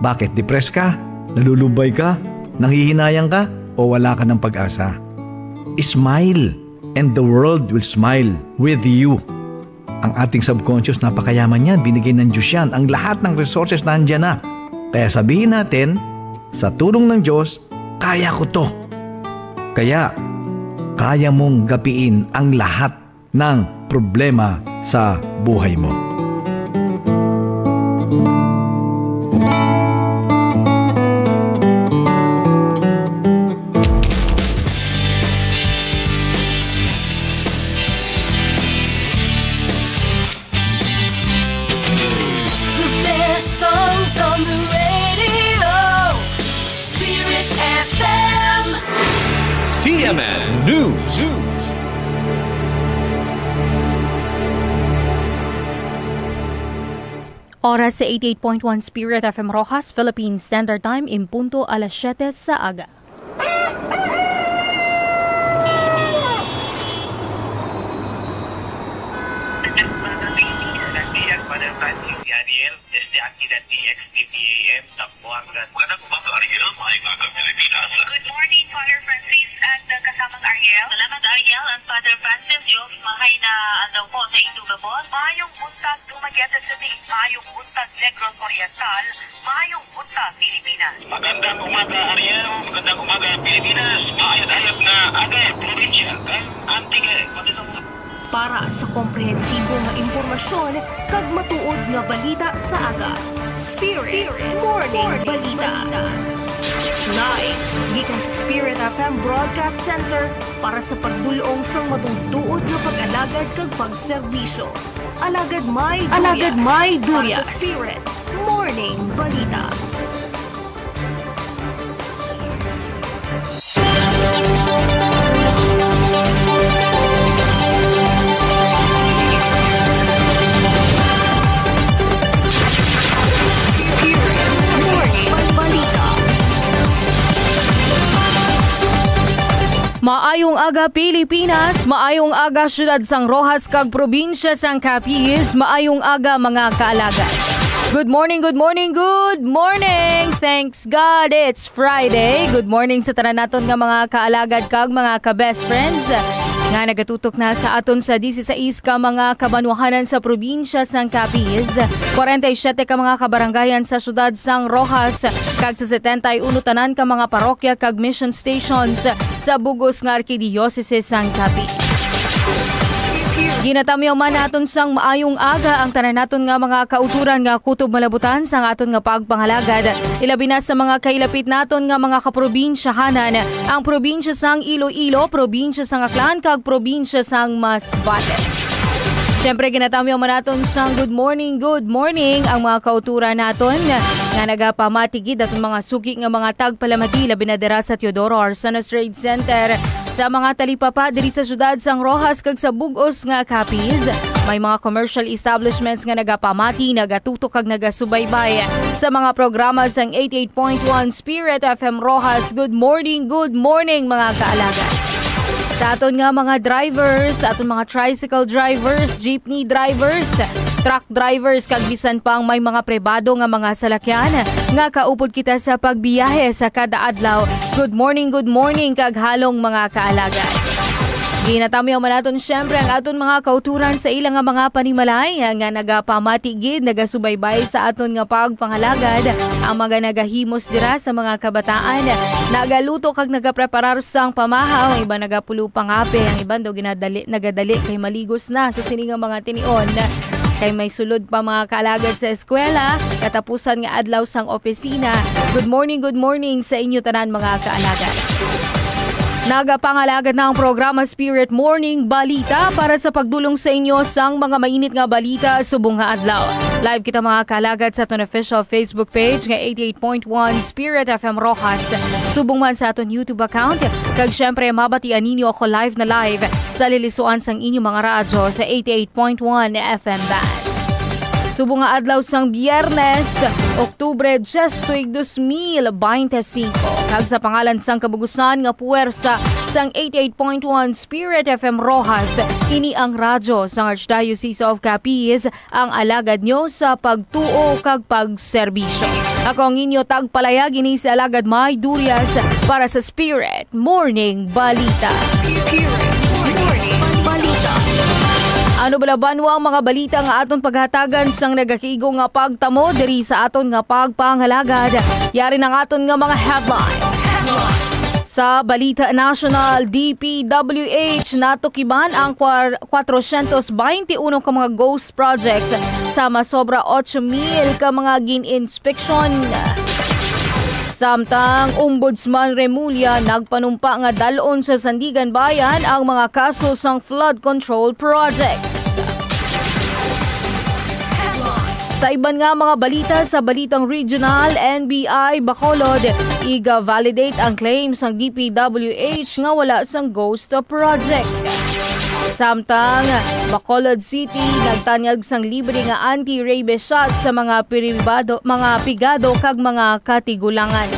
Bakit? Depressed ka? Nalulumbay ka? Nanghihinayang ka? O wala ka ng pag-asa? Smile and the world will smile with you. Ang ating subconscious, napakayaman yan. Binigay ng Diyos yan. Ang lahat ng resources nandiyan na. Kaya sabihin natin, sa tulong ng Diyos, kaya ko to. Kaya, kaya mong gapiin ang lahat ng problema sa buhay mo. CMN News. Oras sa 88.1 Spirit FM Rojas, Philippine Standard Time, impunto alas 7 sa aga. Desde aquí de TXTPAM, Zamboanga. Magandang umaga, Ariel. Maayong aga, Pilipinas. Good morning, Father Francis at kasamang Ariel. Salamat, Ariel and Father Francis. Yung mahay na daw po sa Itugabos. Maayong buntag Dumaguete City. Maayong buntag Negros Oriental. Maayong buntag Pilipinas. Magandang umaga, Ariel. Magandang umaga, Pilipinas. Maayat-ayat na aga, probinsya. Antique. Para sa komprehensibong nga impormasyon kag matuod nga balita sa aga. Spirit Morning Balita. Live gikan sa Spirit FM Broadcast Center para sa pagdulong sang madungduot nga pag-alagad kag pagserbisyo. Alagad May Durias. Para sa Spirit Morning Balita. Maayong aga Pilipinas, maayong aga syudad sang Rojas kag probinsya sang Capiz, maayong aga mga kaalaga. Good morning, good morning, good morning! Thanks God, it's Friday. Good morning sa tanan naton nga mga kaalagad kag mga ka-best friends nga nagatutok na sa aton sa 16 ka mga kabanwahanan sa probinsya sang Capiz, 47 ka mga kabarangayan sa syudad sang Rojas, kag sa 71 tanan ka mga parokya kag mission stations sa bugos nga Arkidiocese sang Capiz. Ginatamyaw man naton sang maayong aga ang tanan naton nga mga kauturan nga kutob malabutan sang aton nga pagpangalagad, ilabi na sa mga kailapit naton nga mga kaprobinsyahanan, ang probinsya sang Iloilo, probinsya sang Aklan kag probinsya sang Masbate. Siyempre, ginatamyaw man naton sang good morning ang mga kauturan naton nga nagapamatigi datong mga suki nga mga tagpalamati labi na dira sa Teodoro Arsanas Trade Center sa mga talipapa diri sa syudad sang Rojas kag sa bugos nga Capiz. May mga commercial establishments nga nagapamati, nagatutok kag nagasubaybay sa mga programa sang 88.1 Spirit FM Rojas. Good morning mga kaalaga. Sa aton nga mga drivers, sa aton mga tricycle drivers, jeepney drivers, truck drivers, kag bisan pang may mga pribado nga mga salakyan nga kaupod kita sa pagbiyahe sa kada adlaw. Good morning kag halong mga kaalaga. Ginatamyaw man naton syempre ang aton mga kauturan sa ilang nga mga panimalay nga nagapamatigid, nagasubaybay sa aton nga pagpangalagad, ang mga nagahimos dira sa mga kabataan, nagaluto kag nagapreparar sang pamahaw, ang iba nagapulo pangape, ang iba daw nagadali kay maligos na sa sining nga mga tinion. Kay may sulod pa mga kaalagad sa eskwela, katapusan nga adlaw sang opisina. Good morning sa inyo tanan mga kaalagad. Nagapangalagad na ang programa Spirit Morning Balita para sa pagdulong sa inyo sang mga mainit nga balita subong nga adlaw. Live kita mga kalagad sa aton official Facebook page nga 88.1 Spirit FM Rojas. Subong man sa aton YouTube account. Kag syempre mabatian ninyo ako live sa lilisuan sang inyong mga radyo sa 88.1 FM band. Subong nga adlaw sang Biyernes, Oktubre 10, 2025. Kag sa pangalan sang kabugusan nga puwersa sang 88.1 Spirit FM Rojas, ini ang radyo sang Archdiocese of Capiz, ang alagad nyo sa pagtuo kag pagserbisyo. Ako ang inyo tagpalayag ini si Alagad May Durias para sa Spirit Morning Balita. Ano balabanwa ang mga balita nga aton paghatagan sang nagakigo nga pagtamo diri sa aton nga pagpangalagad. Yari ng aton nga mga headlines. Sa Balita National, DPWH natukiban ang 421 ka mga ghost projects sa masobra 8,000 ka mga gin-inspection. Samtang Ombudsman Remulla nagpanumpa nga dalon sa Sandigan Bayan ang mga kaso sang flood control projects. Sa iban nga mga balita sa Balitang Regional, NBI Bacolod iga-validate ang claims ng DPWH nga wala sang ghost project. Samtang Bacolod City nagtanyag sang libre nga anti-rabies shot sa mga pigado kag mga katigulangan.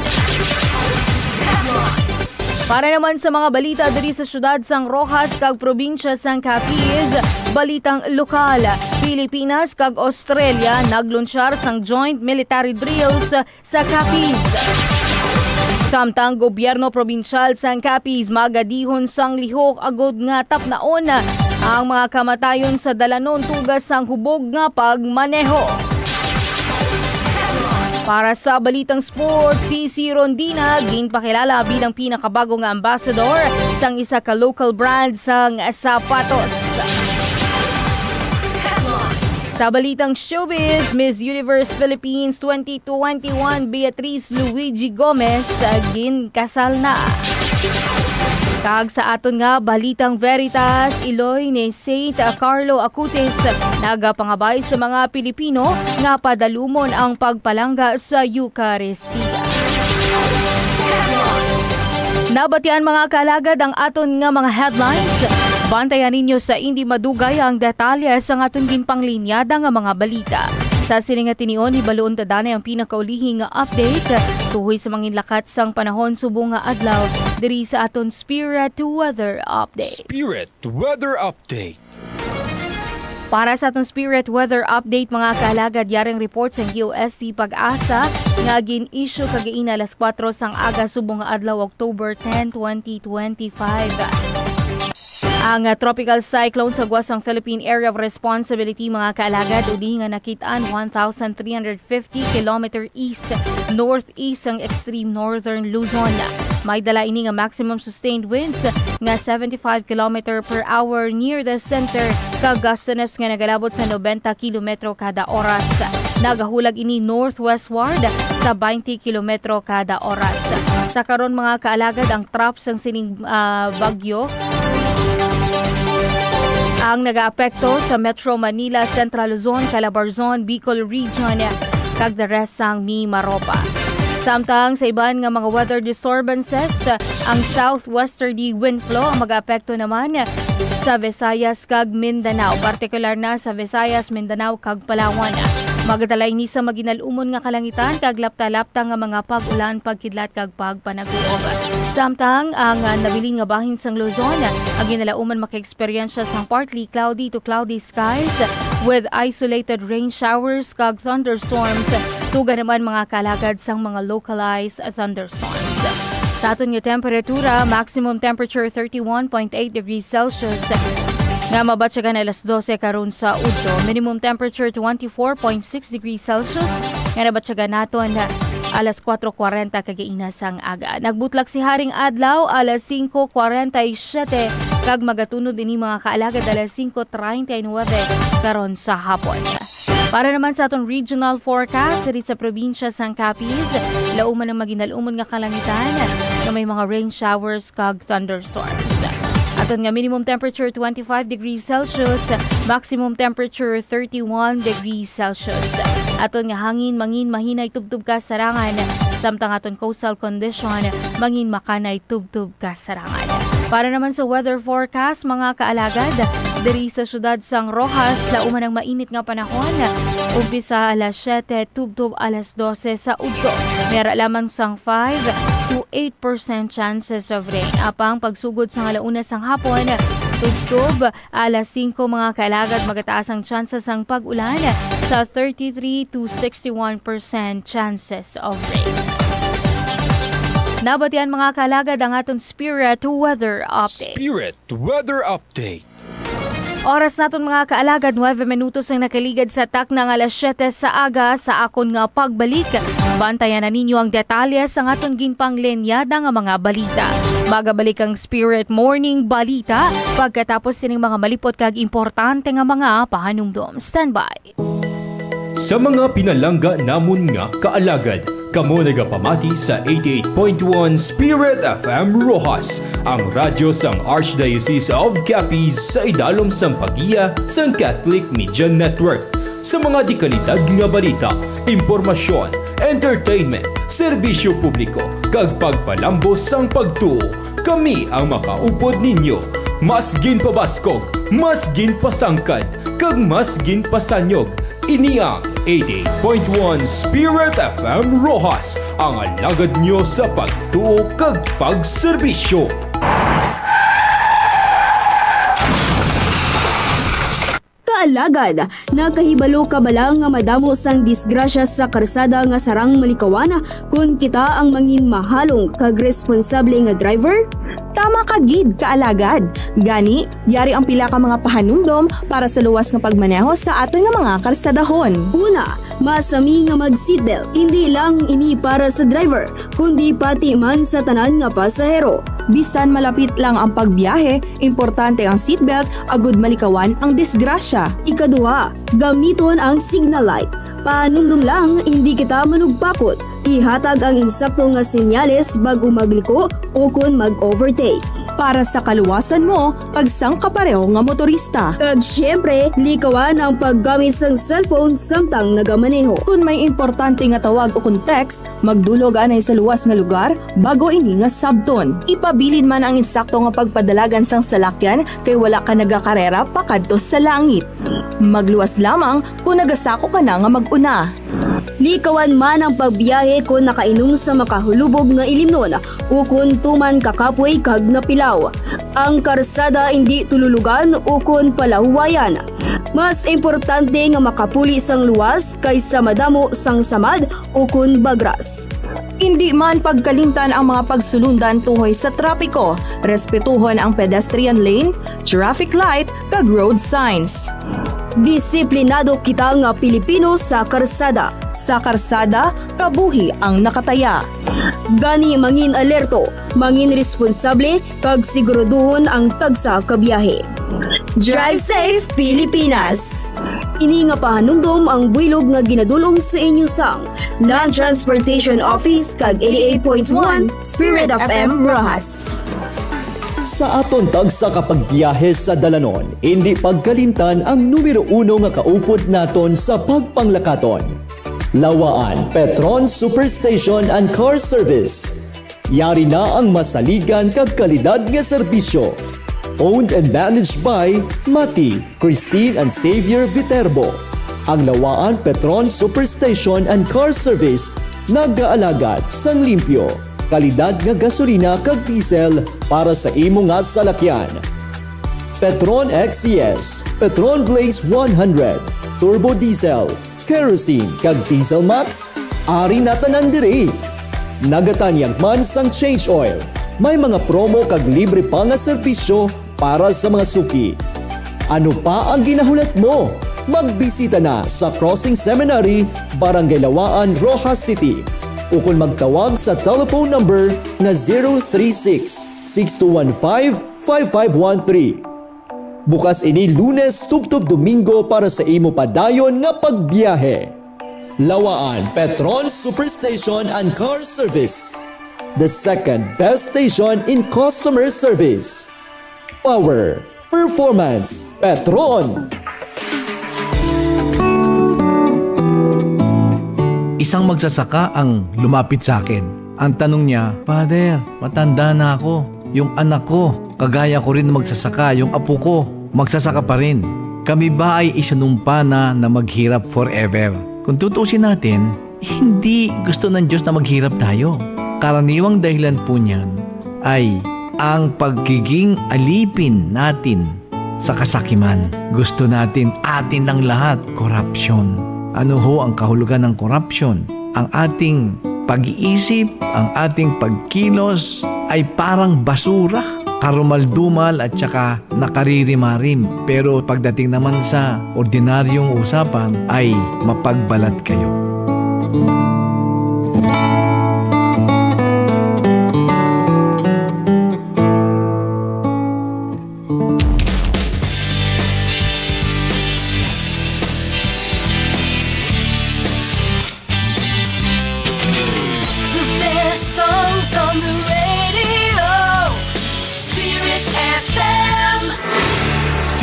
Para naman sa mga balita diri sa syudad sang Roxas kag probinsya sang Capiz, balitang lokal, Pilipinas kag Australia naglunsyar sang joint military drills sa Capiz. Samtang gobyerno probinsyal sang Capiz magadihon sang lihok agod nga tapnaon ang mga kamatayon sa dalanon tugas sang hubog nga pagmaneho. Para sa balitang sport, si Rondina ginpakilala bilang pinakabagong ambassador sang isa ka local brand sang sapatos. Sa balitang showbiz, Miss Universe Philippines 2021 Beatrice Luigi Gomez ginkasal na. Kag sa aton nga balitang Veritas, Iloy ni Saint Carlo Acutis nagapangabay sa mga Pilipino nga padalumon ang pagpalangga sa Eucharistia. Nabatian mga kalagad ang aton nga mga headlines. Bantayan ninyo sa hindi madugay ang detalye sa aton ginpanglinyada nga mga balita. Sa sininga tinion, ibaloon tadanay ang pinakaulihing nga update tuhoy sa manginlakat sang panahon subong nga adlaw diri sa aton Spirit Weather Update. Spirit Weather Update. Para sa atong Spirit Weather Update mga kalagad, yaring report sa QST Pag-asa nga gin-issue kagaina alas 4 sang aga subong nga adlaw October 10, 2025. Ang tropical cyclone sa Guasang Philippine Area of Responsibility mga kaalagad uli nga nakitaan 1,350 km east-northeast ang extreme northern Luzon. May dala ini nga maximum sustained winds nga 75 km per hour near the center kag gustenes nga nagalabot sa 90 km kada oras. Nagahulag ini northwestward sa 20 km kada oras. Sa karon mga kaalagad ang traps ng sining bagyo ang nagaapekto sa Metro Manila, Central Luzon, Calabarzon, Bicol Region kag the rest sang Mimaropa. Samtang sa iban nga mga weather disturbances, ang southwesterly wind flow ang mag-apekto naman sa Visayas kag Mindanao, partikular na sa Visayas, Mindanao kag Palawan. Magdalay ni sa maginalumon nga kalangitan kag lapta-lapta nga mga pag-ulan, pagkidlat kag pagpanaguob. Samtang ang nabilin nga bahin sang Luzon, ang ginalauman maka-eksperyensya sang partly cloudy to cloudy skies with isolated rain showers kag thunderstorms. Tuga naman mga kalagad sang mga localized thunderstorms. Sa aton nga temperatura, maximum temperature 31.8 degrees Celsius. Nga mabatsagan alas 12 karon sa Udto. Minimum temperature 24.6 degrees Celsius. Nga nabatsagan naton alas 4:40 kagaina sang aga. Nagbutlak si Haring Adlaw alas 5:47 kag magatunod ini mga kaalagad alas 5:39 karon sa hapon. Para naman sa atong regional forecast diri sa probinsya sang Capiz, lauman ang maginalumon nga kalangitan na may mga rain showers kag thunderstorms. Aton nga minimum temperature 25 degrees Celsius, maximum temperature 31 degrees Celsius. Aton nga hangin mangin mahinay tubtub ka sarangan, samtang aton coastal condition mangin makanay tubtub ka sarangan. Para naman sa weather forecast mga kaalagad, diri sa syudad sang Roxas, lauman ang mainit nga panahon, umpisa alas 7 tubtub alas 12 sa Udto. Mera lamang sang 5 to 8% chances of rain. Apang pagsugod sa alauna sang hapon, tubtob. Alas 5 mga kaalagad, magataas ang chances ang pag-ulan sa 33 to 61% chances of rain. Nabatian mga kaalagad ang atong Spirit Weather Update. Spirit Weather Update. Oras naton mga kaalagad, 9 minutos ang nakaligad sa tak ng alas 7 sa aga sa akon nga pagbalik. Bantayan na ninyo ang detalye sa aton ginpanglenyada nga mga balita. Magabalik ang Spirit Morning Balita pagkatapos sining mga malipot kag importante nga mga pahanumdom. Standby. Sa mga pinalangga namon nga kaalagad, kamo nagapamati sa 88.1 Spirit FM Rojas, ang radyo sang Archdiocese of Capiz sa idalom sang pagiya sang Catholic Media Network. Sa mga dikalidad nga balita, impormasyon, entertainment, serbisyo publiko, kag pagpalambos sang pagtuo, kami ang makaupod ninyo. Mas ginpabaskog, mas ginpasangkad, kag mas ginpasanyog. Ini ang 88.1 Spirit FM Rojas, ang alagad nyo sa pagtuo kag pagserbisyo. Kaalagad, nakahibalo ka balang nga madamo sang disgrasya sa karsada nga sarang malikawan kung kita ang mangin mahalong kag responsable nga driver? Tama ka gid, kaalagad. Gani, yari ang pila ka mga pahanumdom para sa luwas nga pagmaneho sa aton nga mga karsadahon. Una, masami nga mag-seatbelt. Hindi lang ini para sa driver, kundi pati man sa tanan nga pasahero. Bisan malapit lang ang pagbiyahe, importante ang seatbelt agud malikawan ang disgrasya. Ikaduha, gamiton ang signal light. Paanumdum lang, hindi kita manugpakot. Ihatag ang insakto nga senyales bago magliko o kung mag-overtake. Para sa kaluwasan mo, pagsang kapareho nga motorista. Kag syempre, likawan ang paggamit sang cellphone samtang nagamaneho. Kung may importante nga tawag o kung text, magdulog anay sa luwas nga lugar bago ini nga sabton. Ipabilin man ang insakto nga pagpadalagan sang salakyan kay wala ka nagakarera pakadto sa langit. Magluwas lamang kung nagasako ka na nga mag-una. Likawan man ang pagbiyahe kung nakainom sa makahulubog nga ilimnon o kung tuman kakapoy kag napilaw. Ang karsada hindi tululugan o kung palahuwayan. Mas importante nga makapuli sang luwas kaysa madamo sang samad o kung bagras. Hindi man pagkalimtan ang mga pagsulundan tuhoy sa trapiko. Respetuhon ang pedestrian lane, traffic light, kag road signs. Disiplinado kita nga Pilipino sa karsada. Sa karsada, kabuhi ang nakataya. Gani mangin alerto, mangin responsable, kag siguraduhon ang tagsa kabiyahe. Drive safe, Pilipinas! Ini nga pahanumdom ang buylog nga ginadulong sa inyo sang Land Transportation Office kag 88.1 Spirit FM Rojas. Sa aton tagsa kapag biyahe sa dalanon, hindi pagkalimtan ang numero 1 nga kaupod naton sa pagpanglakaton. Lawaan Petron Superstation and Car Service. Yari na ang masaligan kag kalidad nga serbisyo. Owned and managed by Mati, Christine and Xavier Viterbo. Ang Lawaan Petron Superstation and Car Service nagaalagad sang limpyo, kalidad nga gasolina kag diesel para sa imo nga salakyan. Petron XCS, Petron Blaze 100, Turbo Diesel, Kerosene kag Diesel Max, ari na tanan diri. Nagatanyag man sang change oil. May mga promo kag libre pa nga serbisyo para sa mga suki. Ano pa ang ginahulat mo? Magbisita na sa Crossing Seminary, Barangay Lawaan, Rojas City. O kung magtawag sa telephone number na 036-6215-5513. Bukas ini Lunes, tubtob Domingo para sa imo padayon nga pagbiyahe. Lawaan Petron Superstation and Car Service. The second best station in customer service. Power, performance, Petron. Isang magsasaka ang lumapit sa akin. Ang tanong niya, Father, matanda na ako. Yung anak ko, kagaya ko rin magsasaka. Yung apo ko, magsasaka pa rin. Kami ba ay isinumpa na maghirap forever? Kung tutusin natin, hindi gusto ng Diyos na maghirap tayo. Karaniwang dahilan po niyan ay ang pagiging alipin natin sa kasakiman. Gusto natin atin ng lahat, corruption. Ano ho ang kahulugan ng corruption? Ang ating pag-iisip, ang ating pagkilos ay parang basura, karumal-dumal at saka nakaririmarim. Pero pagdating naman sa ordinaryong usapan ay mapagbalat kayo.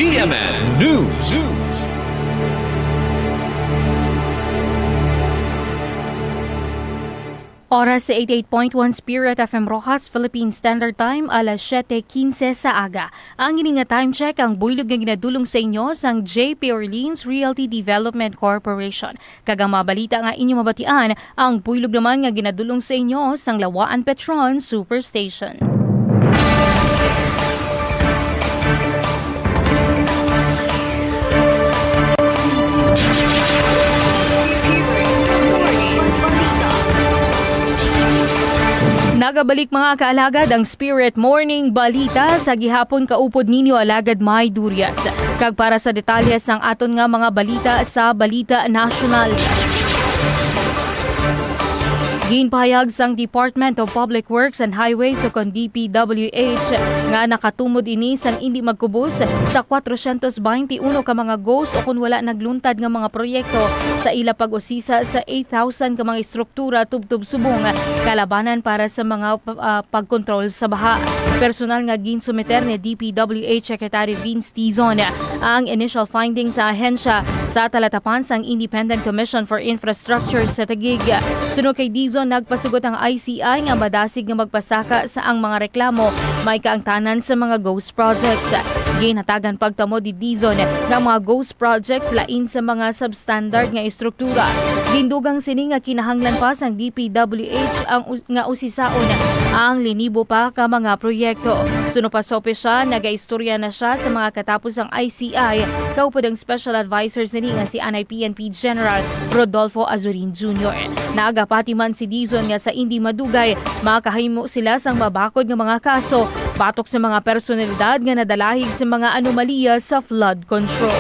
CMN News. Oras sa 88.1 Spirit FM Rojas, Philippine Standard Time, alas 7:15 sa aga. Ang ininga time check ang buylog nga ginadulong sa inyo sang JP Orleans Realty Development Corporation. Kagang mabalita nga inyo mabatian, ang buylog naman nga ginadulong sa inyo sang Lawaan Petron Superstation. Nagabalik mga kaalagad ang Spirit Morning Balita sa gihapon kaupod ninyo alagad May Durias. Kag para sa detalye sang aton nga mga balita sa Balita National. Ginpahayag sang Department of Public Works and Highways o kon DPWH nga nakatumod ini sang hindi magkubos sa 421 ka mga goals o kun wala nagluntad nga mga proyekto sa ila pag-usisa sa 8,000 ka mga istruktura tubtub subong kalabanan para sa mga pagkontrol sa baha. Personal nga ginsumiter ni DPWH Secretary Vince Tizon ang initial findings sa ahensya sa talatapan sang Independent Commission for Infrastructure sa Taguig. Sunod kay Dizon, nagpasugot ang ICI nga madasig nga magpasaka sa ang mga reklamo may kaangtanan sa mga ghost projects. Ginhatagan pagtamo di Dizon nga mga ghost projects lain sa mga substandard nga istruktura. Gindugang sini nga kinahanglan pa sang DPWH ang nga usisaon ang linibo pa ka mga proyekto. Suno pa sa opisya, nagaistorya na siya sa mga katapos ang ICI kaupod ang special advisor sini nga si NIPNP General Rodolfo Azurin Jr. Naagapati man si Dizon nga sa hindi madugay, makahimo sila sang mabakod nga mga kaso batok sa mga personalidad nga nadalahig sa mga anomalya sa flood control.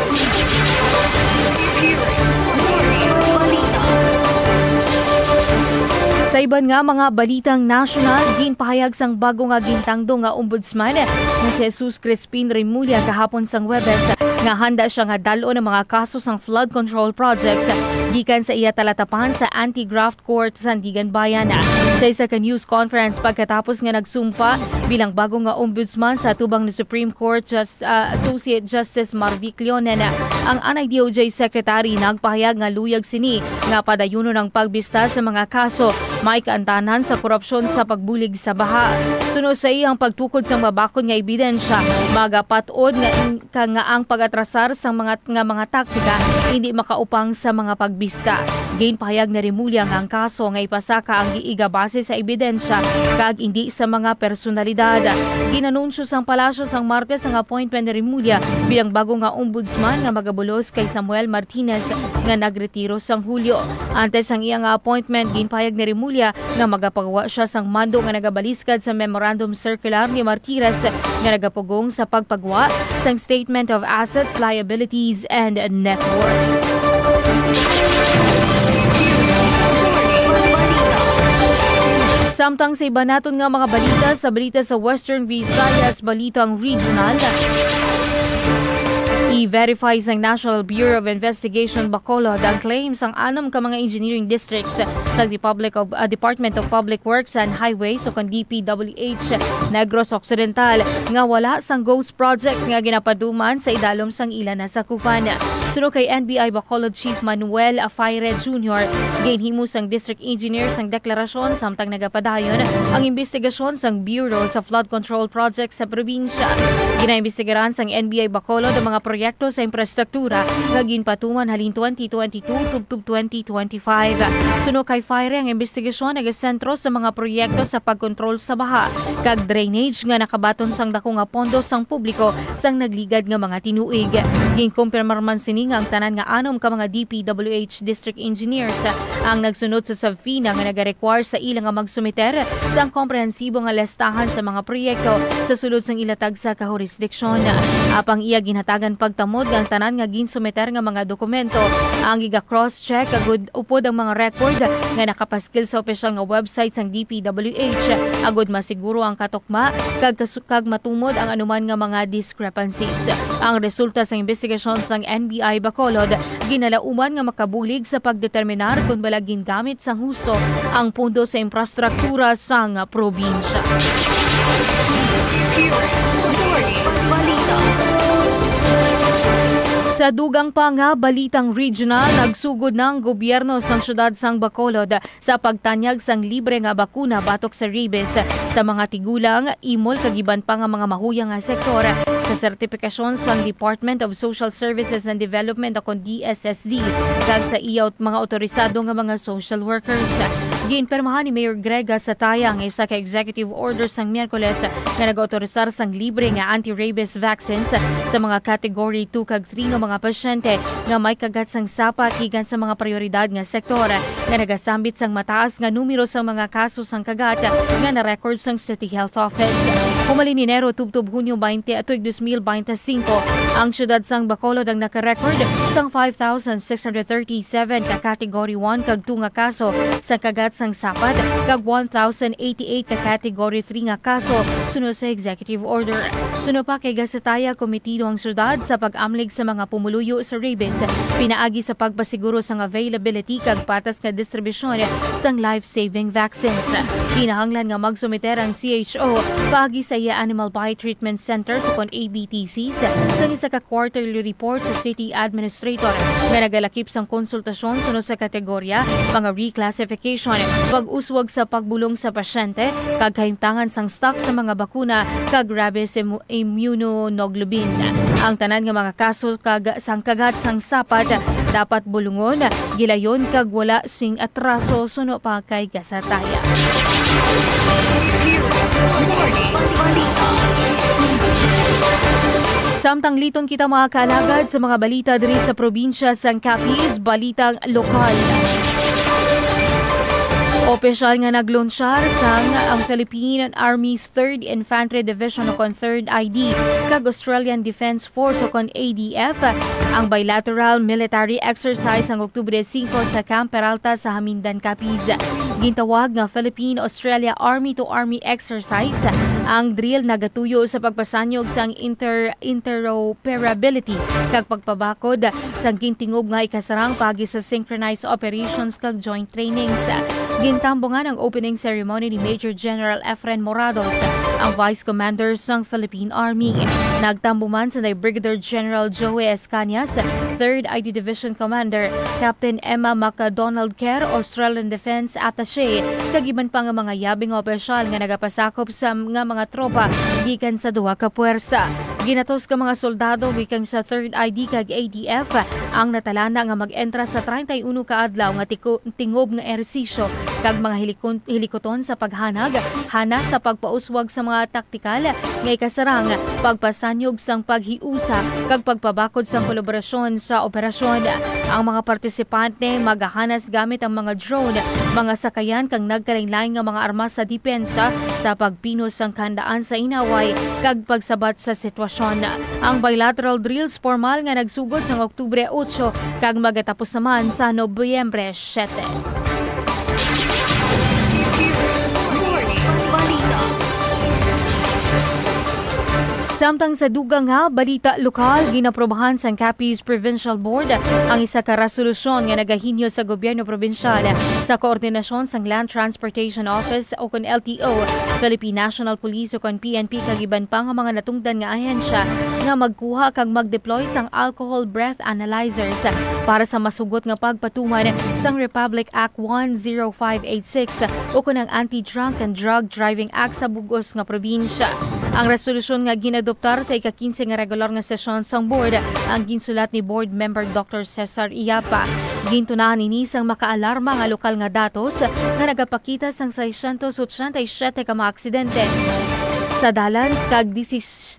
Sa iban nga mga balitang national, ginpahayag sang bago nga gintangdo nga ombudsman nga si Jesus Crispin Remulla kahapon sang Webes nga handa siya nga dalo ng mga kaso sang flood control projects gikan sa iya talatapan sa Anti-Graft Court Sandigan Bayan. Sa isa ka news conference pagkatapos nga nagsumpa bilang bago nga ombudsman sa tubang ni Supreme Court Associate Justice Marvic Leonen, ang Anay DOJ Secretary nagpahayag nga luyag sini nga padayuno ng pagbista sa mga kaso may kaantanan sa korupsyon sa pagbulig sa baha. Sunod sa iyang pagtukod sa mabakod nga ebidensya, magapatod nga ang pag-atrasar sa mga taktika hindi makaupang sa mga pagbista. Ginpahayag na Remulla nga ang kaso nga ipasaka ang giiga base sa ebidensya kag hindi sa mga personalidad. Ginanunsyo sang palasyo sang Martes ang appointment ni Remulla bilang bago nga ombudsman nga magabulos kay Samuel Martinez nga nagretiro sang Hulyo. Antes ang iyang appointment, ginpahayag ni Remulla nga magapagawa siya sang mando nga nagabaliskad sa Memorandum Circular ni Martires nga nagapugong sa pagpagawa sang Statement of Assets, Liabilities, and Net Worth. Samtang sa iba naton nga mga balita sa Western Visayas Balitang Regional, i-verify sang National Bureau of Investigation Bacolod ang claims ang 6 ka mga engineering districts sa Department of Public Works and Highways o kon DPWH Negros Occidental nga wala sang ghost projects nga ginapaduman sa idalom sang ila nasakupan. Suno kay NBI Bacolod Chief Manuel Afaire Jr., ginhimo sang District Engineer sang deklarasyon samtang nagapadayon ang investigasyon sang Bureau sa Flood Control Project sa probinsya. Ginaimbestigaran sang NBI Bacolod ang mga proyekto sa infrastruktura nga ginpatuman halin 2022 tubtub 2025. Suno kay Fire ang investigasyon nagasentro sa mga proyekto sa pagkontrol sa baha kag drainage nga nakabaton sang dako nga pondo sang publiko sang nagligad nga mga tinuig. Ginkumpirmar man sini nga ang tanan nga 6 ka mga DPWH district engineers ang nagsunod sa subfina nga nagarequire sa ila nga magsumiter sang komprehensibo nga listahan sa mga proyekto sa sulod sang ilatag sa kajurisdiksyon. Apang iya ginhatagan pagtamod nga ang tanan nga ginsumiter nga mga dokumento ang giga-cross-check agud upod ang mga record nga nakapaskil sa opisyal nga website sang DPWH agud masiguro ang katukma kag matumod ang anuman nga mga discrepancies. Ang resulta sa investigasyon sang NBI Bacolod ginalauman nga makabulig sa pagdeterminar kung balag gingamit sang husto ang pundo sa infrastruktura sang probinsya. Sa dugang pa nga balitang regional, nagsugod ng gobyerno sang syudad sang Bacolod sa pagtanyag sang libre nga bakuna batok sa rabies sa mga tigulang, imol kagiban pa nga mga mahuyang nga sektor sa sertifikasyon sang Department of Social Services and Development o DSSD kag sa iyaw mga otorisado nga mga social workers. Ginpermahan ni Mayor Grega Satayang isa ka executive order sang Miyerkules nga nag-autorisar sang libre nga anti-rabies vaccines sa mga category 2 kag 3 nga mga pasyente nga may kagat sang sapat gikan sa mga prioridad nga sektor nga nagasambit sang mataas nga numero sa mga kaso sang kagat nga na-record sang City Health Office. Humalin Enero tubtub Hunyo 20 at 2025, ang syudad sang Bacolod ang naka-record sang 5,637 ka category 1 kag 2 nga kaso sa kagat sang sapat kag 1,088 ka category 3 nga kaso sunod sa executive order. Sunod pa kay Gasataya komitido ang syudad sa pag-amlig sa mga pumuluyo sa rabies, pinaagi sa pagpasiguro sang availability kag patas nga distribusyon sang life-saving vaccines. Kinahanglan nga magsumiter ang CHO paagi sa iya Animal Bite Treatment Center sa ABTCs sa isa ka quarterly report sa City Administrator nga nagalakip sang konsultasyon sunod sa kategorya, mga reclassification, pag-uswag sa pagbulong sa pasyente, kag kahimtangan sang stock sa mga bakuna kag rabies immunoglobulin. Ang tanan nga mga kaso kag sang kagat sang sapat dapat bulungon, gilayon kag wala sing atraso suno pa kay Gasataya. Samtang liton kita mga kaalagad sa mga balita diri sa probinsya sang Capiz, balitang lokal. Opisyal nga naglunsyar sang ang Philippine Army's 3rd Infantry Division o kon 3rd ID kag Australian Defence Force o kon ADF ang bilateral military exercise ang Oktubre 5 sa Camp Peralta sa Hamindan, Capiz. Gintawag nga Philippine-Australia Army-to-Army exercise ang drill nagatuyo sa pagpasanyog sang interoperability kag pagpabakod sang gintingob nga ikasarang pagi sa synchronized operations kag joint trainings. Gintambungan ang opening ceremony ni Major General Efren Morados, ang Vice Commander sang Philippine Army. Nagtambuman sa Brigadier General Joey Escañas, 3rd ID Division Commander, Captain Emma McDonald Kerr, Australian Defense Attaché, kagiban pa nga mga yabing opisyal nga nagapasakop sa nga mga tropa gikan sa duha ka puwersa. Ginatos ka mga soldado gikan sa 3rd ID kag ADF ang natalana nga mag-entra sa 31 ka adlaw nga tingob nga ehersisyo kag mga hilikoton sa paghanag, hana sa pagpauswag sa mga taktikal nga ikasarang pagpasanyog sang paghiusa kag pagpabakod sang kolaborasyon sa operasyon. Ang mga partisipante magahanas gamit ang mga drone, mga sakayan kag nagkalain-lain nga mga armas sa depensa sa pagpinos sang kandaan sa inaway kag pagsabat sa sitwasyon. Ang bilateral drills formal nga nagsugod sa Oktubre 8 kag magatapos naman sa Nobyembre 7. Samtang sa dugang nga balita lokal, ginaprobahan sa Capiz Provincial Board ang isa ka resolusyon nga nagahinyo sa gobyerno probinsyal sa koordinasyon sa Land Transportation Office o kon LTO, Philippine National Police o kon PNP kagiban pa nga mga natungdan nga ahensya nga magkuha kag mag-deploy sang alcohol breath analyzers para sa masugot nga pagpatuman sang Republic Act 10586 o kon ang Anti-Drunk and Drug Driving Act sa bugos nga probinsya. Ang resolusyon nga ginadoptar sa ika-15 nga regular nga sesyon sang board ang ginsulat ni board member Dr. Cesar Iapa. Gintunahan ini sang makaalarma nga lokal nga datos nga nagapakita sang 687 ka mga aksidente sa dalan kag 17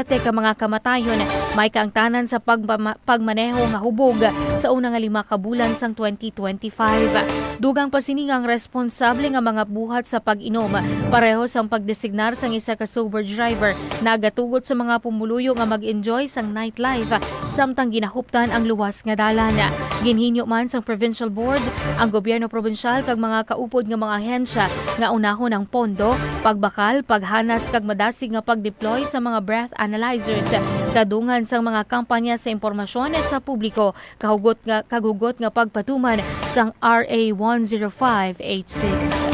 ka mga kamatayon may kaangtanan sa pagmaneho nga hubog sa una nga 5 ka bulan sang 2025. Dugang pasiningang responsable nga mga buhat sa pag-inom pareho sang pagdesignar sang isa ka sober driver nagatugot sa mga pumuluyo nga mag-enjoy sang nightlife samtang ginahuptan ang luwas nga dalan. Ginhinyo man sang provincial board ang gobyerno probinsyal kag mga kaupod nga mga ahensya nga unahon ang pondo, pagbakal, paghanas kag madasig nga pag-deploy sa mga breath analyzers kadungan sang mga kampanya sa impormasyon sa publiko kahugot nga pagpatuman sang RA 10586.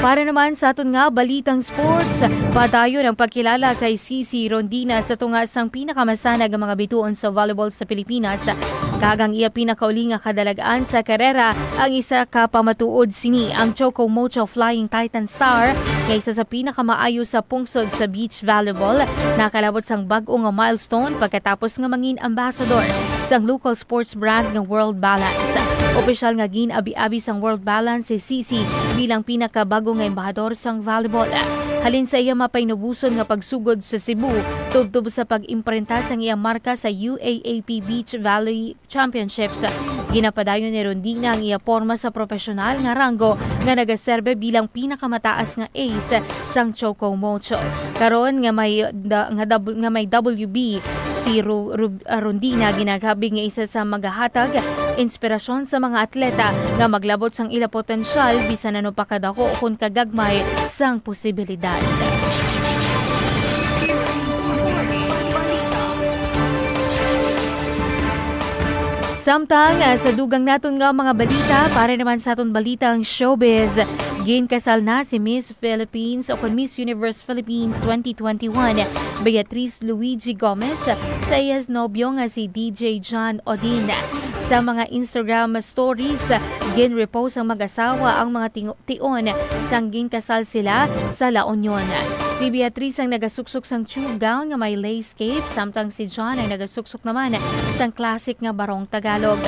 Para naman sa aton nga balitang sports, padayon ang pagkilala kay Cici Rondina sa tunga sang pinakamasanag nga mga bituon sa volleyball sa Pilipinas. Kagang iya pinakauli nga kadalagaan sa karera ang isa ka pamatuod sini ang Choco Mocho Flying Titan Star nga isa sa pinakamaayo sa pungsod sa beach volleyball. Nakalabot sang bag-o nga milestone pagkatapos nga mangin ambassador sang local sports brand nga World Balance. Opisyal nga gin-abi-abi sang World Balance si Cici bilang pinakabago nga embahador sang volleyball. Halin sa iya mapaynubuson nga pagsugod sa Cebu tubtob sa pag-imprenta sang iya marka sa UAAP Beach Volley Championships. Ginapadayon ni Rondina ang iya porma sa profesional nga ranggo nga nagaserbe bilang pinakamataas nga ace sang Choco Mocho. Karon nga may WB si Rondina ginaghabig nga isa sa magahatag inspirasyon sa mga atleta nga maglabot sang ila potensyal bisan ano pa kadako kun kagagmay sang posibilidad. Samtang sa dugang naton nga mga balita, para naman sa aton balitang showbiz, ginkasal na si Miss Philippines o Miss Universe Philippines 2021 Beatrice Luigi Gomez sa iyas nobyo nga si DJ John Odin. Sa mga Instagram stories, ginrepost ang mag-asawa ang mga tion sang ginkasal sila sa La Union. Si Beatrice ang nagasuksok sang tube gown nga may lace cape, samtang si John ay nagasuksok naman sang classic nga barong Tagalog.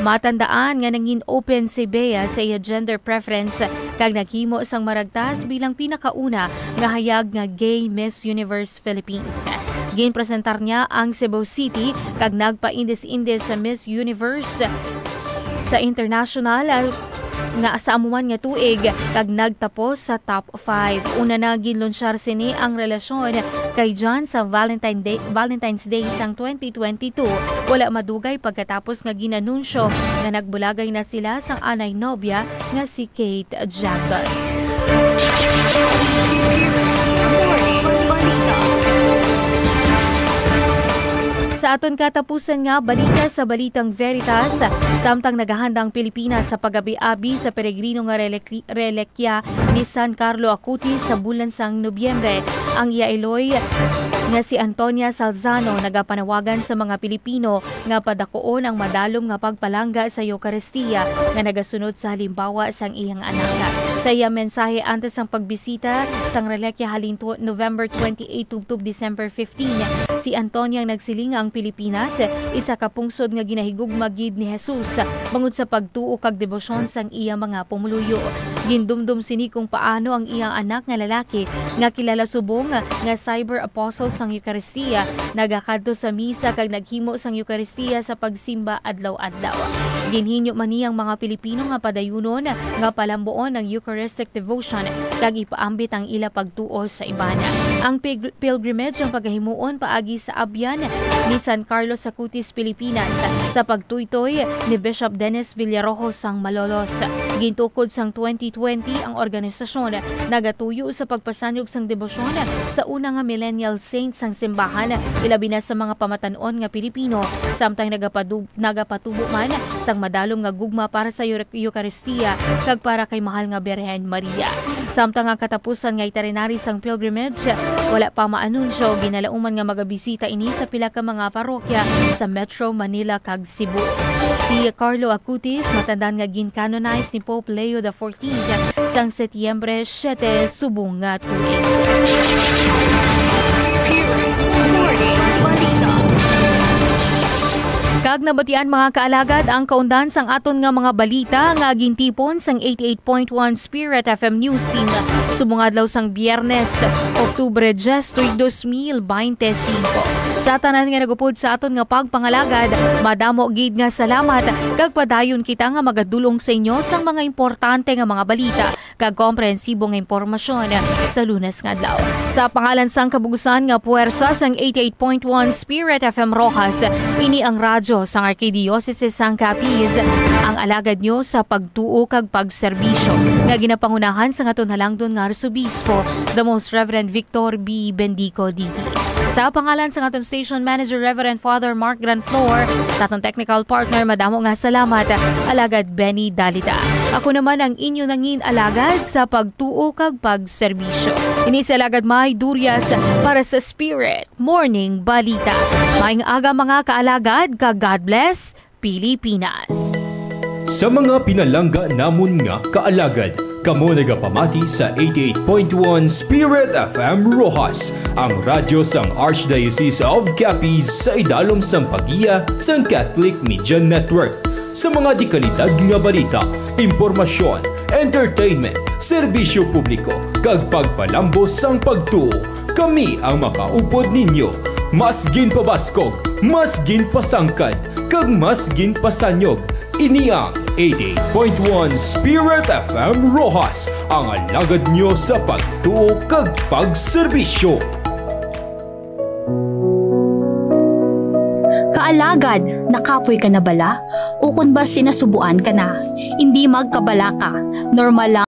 Matandaan nga nangin open si Bea sa iya gender preference kag naghimo sang maragtas bilang pinakauna nga hayag nga gay Miss Universe Philippines. Ginpresentar niya ang Cebu City kag nagpa-indis-indis sa Miss Universe sa international nga sa amuman nga tuig kag nagtapos sa top 5. Una na ginlunsyar sini ang relasyon kay John sa Valentine's Day sang 2022. Wala madugay pagkatapos nga ginanunsyo nga nagbulagay na sila sang anay nobya nga si Kate Jackson. Sa aton katapusan nga balita sa Balitang Veritas, samtang nagahanda ang Pilipinas sa pag-abi-abi sa peregrino nga relekya ni San Carlo Acutis sa bulan sang Nobyembre, ang iailoy nga si Antonia Salzano nagapanawagan sa mga Pilipino nga padakoon ang madalom nga pagpalangga sa Eucharistia nga nagasunod sa halimbawa sang iyang anak. Sa iya mensahe antes sang pagbisita sang relekya halin November 28 tubtob December 15, si Antonia ang nagsiling ang Pilipinas isa ka pungsod nga ginahigugma gid ni Jesus bangod sa pagtuo kag debosyon sang iya mga pumuluyo. Gindumdum sini kung paano ang iyang anak nga lalaki nga kilala subong nga cyber apostle sang Eucharistia nagakadto sa misa kag naghimo sang Eucharistia sa pagsimba adlaw-adlaw. Ginhinyo man niyang mga Pilipino nga padayunon nga palambuon ang Eucharistia Eucharistic devotion kag ipaambit ang ila pagtuo sa ibana. Ang pilgrimage ang pagahimuon paagi sa abyan ni San Carlos Acutis, Pilipinas sa pagtuytoy ni Bishop Dennis Villarojos sang Malolos. Gintukod sang 2020 ang organisasyon nagatuyo sa pagpasanyog sang debosyon sa una nga millennial saints sang simbahan, ilabi na sa mga pamatanon nga Pilipino, samtang nagapatubo man sang madalom nga gugma para sa Eucharistia kag para kay mahal nga Birhen Maria. Samtang ang katapusan nga itinerary sang pilgrimage, wala pa maanunsyo, ginalauman nga magabisita ini sa pila ka mga parokya sa Metro Manila kag Cebu. Si Carlo Acutis matandaan nga gin-canonize ni Pope Leo XIV sang Setyembre 7 subong nga tuig. Kag nabatian mga kaalagad ang kaundan sang aton nga mga balita nga gintipon sang 88.1 Spirit FM News Team subong adlaw sang Biyernes, Oktubre 10, 2025. Sa tanan nga nagupod sa aton nga pagpangalagad, madamo gid nga salamat kag padayon kita nga magadulong sa inyo sang mga importante nga mga balita kag komprehensibo nga impormasyon sa Lunes nga adlaw. Sa pangalan sang kabugusan nga puwersa sang 88.1 Spirit FM Rojas, ini ang radyo sang Archdiocese sang Capiz, ang alagad nyo sa pagtuo kag pagserbisyo nga ginapangunahan sa aton halangdon nga Arsobispo, the Most Reverend Victor B. Bendico Diti. Sa pangalan sa aton station manager Reverend Father Mark Granflor, sa aton technical partner madamo nga salamat alagad Benny Dalida. Ako naman ang inyo nangin alagad sa pagtuo kag pagserbisyo. Ini si alagad May Durias para sa Spirit Morning Balita. Maayong aga mga kaalagad, kag God bless Pilipinas. Sa mga pinalangga namon nga kaalagad, kamo nagapamati sa 88.1 Spirit FM Rojas, ang radyo sang Archdiocese of Capiz sa idalom sang pagiya sang Catholic Media Network. Sa mga dikalidad nga balita, impormasyon, entertainment, serbisyo publiko, kag pagpalambos sang pagtuo, kami ang makaupod ninyo. Mas ginpabaskog, mas ginpasangkad, kag mas ginpasanyog. Ini ang 88.1 Spirit FM Rojas, ang alagad nyo sa pagtuo kag pagserbisyo. Kaalagad, nakapoy ka na bala? O kung ba sinasubuan ka na? Hindi magkabala ka, normal lang